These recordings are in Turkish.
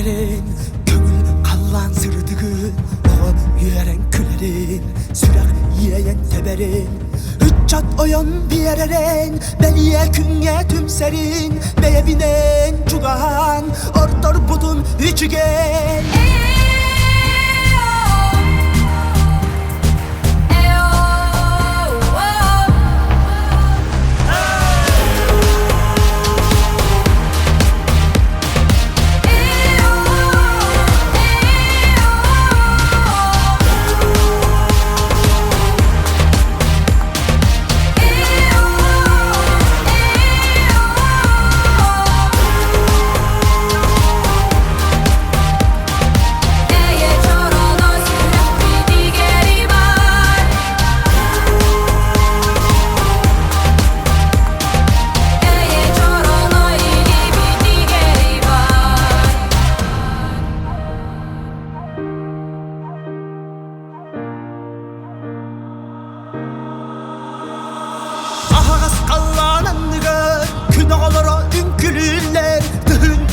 sürerin köngül kallan sırdıgın oğul yüren külerin sürak yiyen teberin üç çat oyon bir yereren beliye künge tümserin beye binen çugahan ortor budun üçü gel.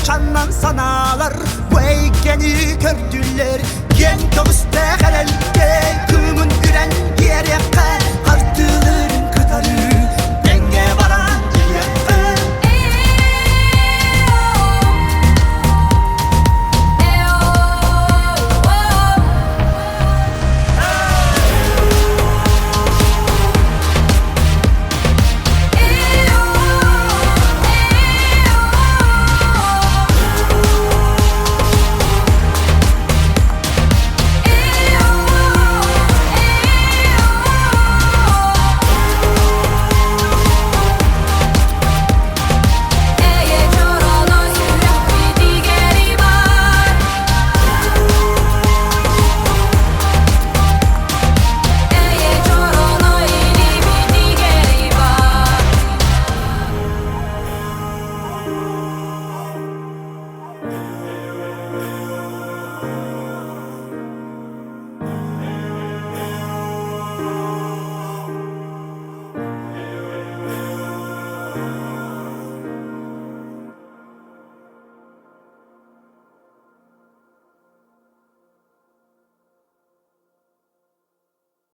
Çanlan sanalar bu eygeni gördüler gen kömüste herelde kımın üren yere kartılı